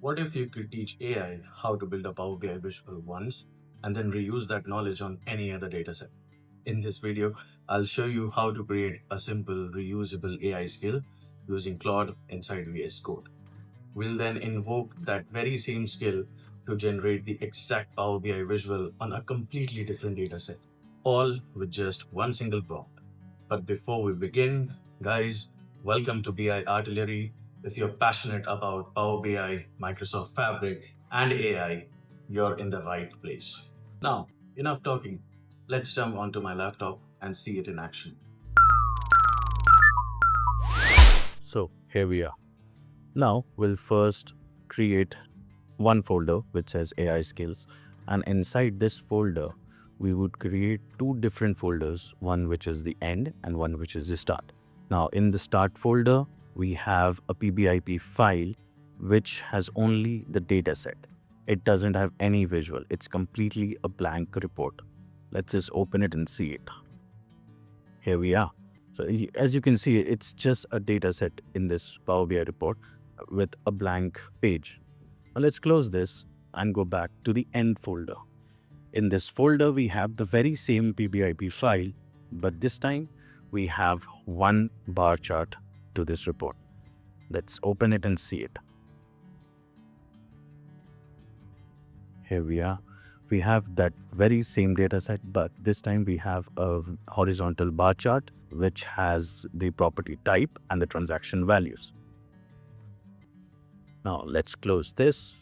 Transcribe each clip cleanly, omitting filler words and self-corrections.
What if you could teach AI how to build a Power BI visual once and then reuse that knowledge on any other dataset? In this video, I'll show you how to create a simple reusable AI skill using Claude inside VS Code. We'll then invoke that very same skill to generate the exact Power BI visual on a completely different dataset, all with just one single prompt. But before we begin, guys, welcome to BI Artillery. If you're passionate about Power BI, Microsoft Fabric, and AI, you're in the right place. Now, enough talking. Let's jump onto my laptop and see it in action. So here we are. Now we'll first create one folder which says AI skills, and inside this folder we would create two different folders, one which is the end and one which is the start. Now in the start folder we have a PBIP file which has only the data set. It doesn't have any visual. It's completely a blank report. Let's just open it and see it. Here we are. So as you can see, it's just a data set in this Power BI report with a blank page. Now let's close this and go back to the end folder. In this folder, we have the very same PBIP file, but this time we have one bar chart to this report. Let's open it and see it. Here we are. We have that very same data set, but this time we have a horizontal bar chart which has the property type and the transaction values. Now let's close this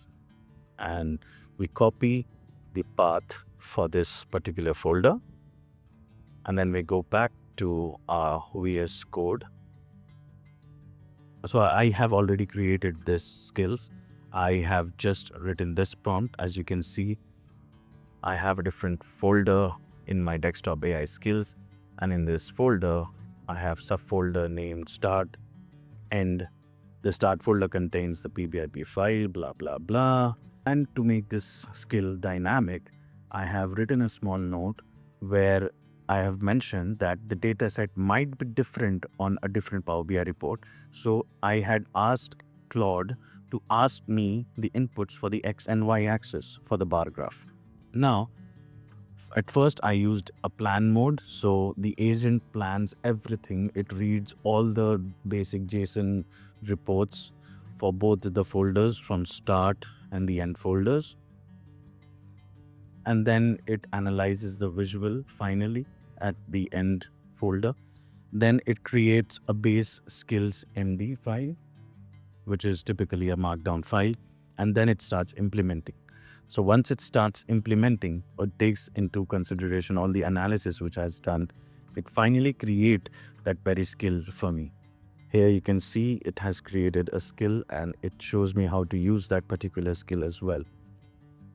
and we copy the path for this particular folder, and then we go back to our VS Code. So I have already created this skills. I have just written this prompt. As you can see, I have a different folder in my desktop AI skills, and in this folder I have subfolder named start, and the start folder contains the PBIP file, blah blah blah. And to make this skill dynamic, I have written a small note where I have mentioned that the dataset might be different on a different Power BI report. So I had asked Claude to ask me the inputs for the X and Y axis for the bar graph. Now, at first I used a plan mode, so the agent plans everything. It reads all the basic JSON reports for both the folders from start and the end folders, and then it analyzes the visual finally at the end folder. Then it creates a base skills MD file, which is typically a markdown file, and then it starts implementing. So once it starts implementing or takes into consideration all the analysis which has done, it finally create that very skill for me. Here you can see it has created a skill and it shows me how to use that particular skill as well.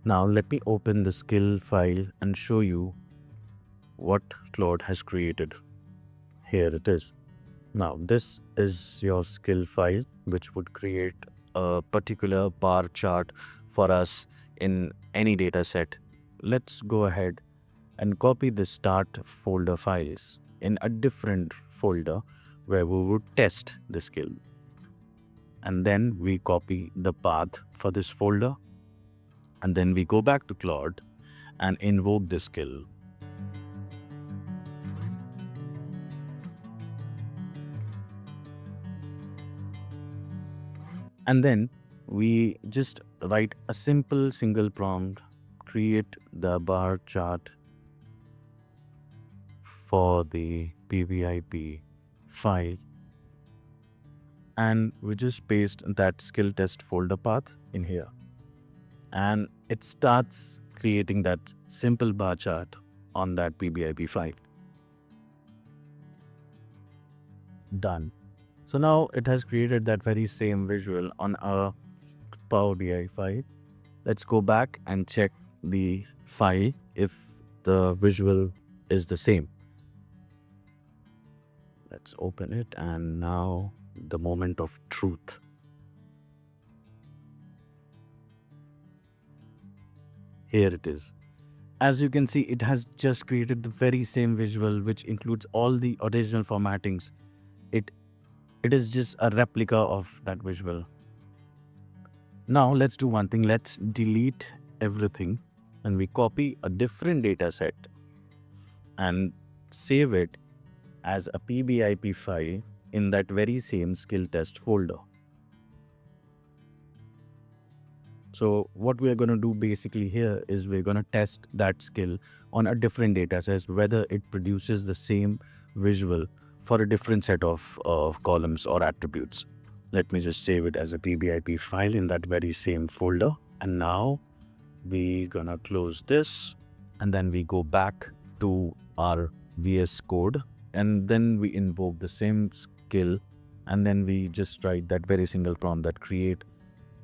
Now let me open the skill file and show you what Claude has created. Here it is. Now this is your skill file which would create a particular bar chart for us in any data set. Let's go ahead and copy the start folder files in a different folder where we would test the skill. And then we copy the path for this folder, and then we go back to Claude and invoke the skill. And then we just write a simple single prompt, create the bar chart for the PBIP file, and we just paste that skill test folder path in here, and it starts creating that simple bar chart on that PBIP file. Done. So now it has created that very same visual on our Power BI file. Let's go back and check the file if the visual is the same. Let's open it, and now the moment of truth. Here it is. As you can see, it has just created the very same visual which includes all the original formattings. It is just a replica of that visual. Now let's do one thing. Let's delete everything and we copy a different data set and save it as a PBIP file in that very same skill test folder. So what we are going to do basically here is we're going to test that skill on a different data set, whether it produces the same visual for a different set of columns or attributes. Let me just save it as a PBIP file in that very same folder. And now we're going to close this and then we go back to our VS Code and then we invoke the same skill and then we just write that very single prompt that create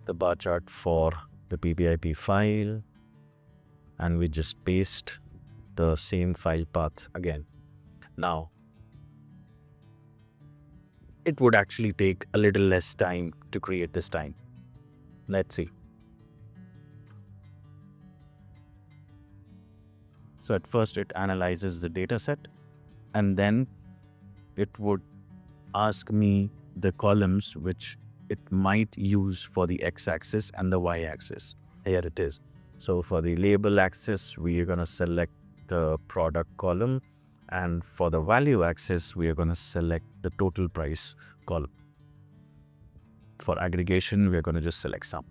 the bar chart for the PBIP file and we just paste the same file path again. Now, it would actually take a little less time to create this time. Let's see. So at first it analyzes the data set and then it would ask me the columns which it might use for the x-axis and the y-axis. Here it is. So for the label axis, we are going to select the product column. And for the value axis, we are going to select the total price column. For aggregation, we are going to just select sum.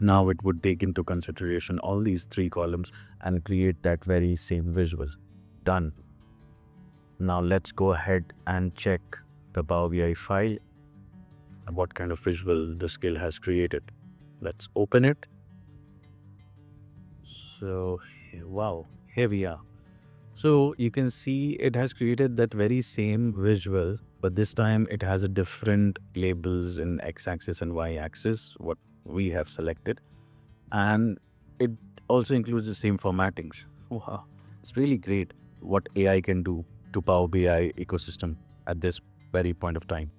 Now it would take into consideration all these three columns and create that very same visual. Done. Now let's go ahead and check the Power BI file and what kind of visual the skill has created. Let's open it. So, wow, here we are. So you can see it has created that very same visual, but this time it has a different labels in x-axis and y-axis, what we have selected. And it also includes the same formattings. Wow, it's really great what AI can do to Power BI ecosystem at this very point of time.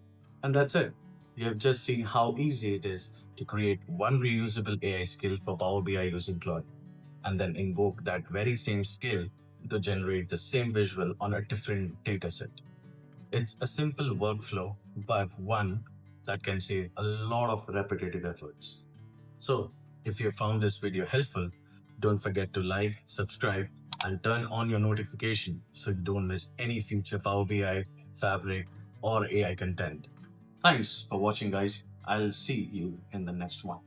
And that's it. You have just seen how easy it is to create one reusable AI skill for Power BI using Claude, and then invoke that very same skill to generate the same visual on a different dataset. It's a simple workflow, but one that can save a lot of repetitive efforts. So, if you found this video helpful, don't forget to like, subscribe, and turn on your notification so you don't miss any future Power BI, Fabric, or AI content. Thanks for watching, guys. I'll see you in the next one.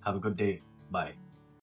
Have a good day. Bye.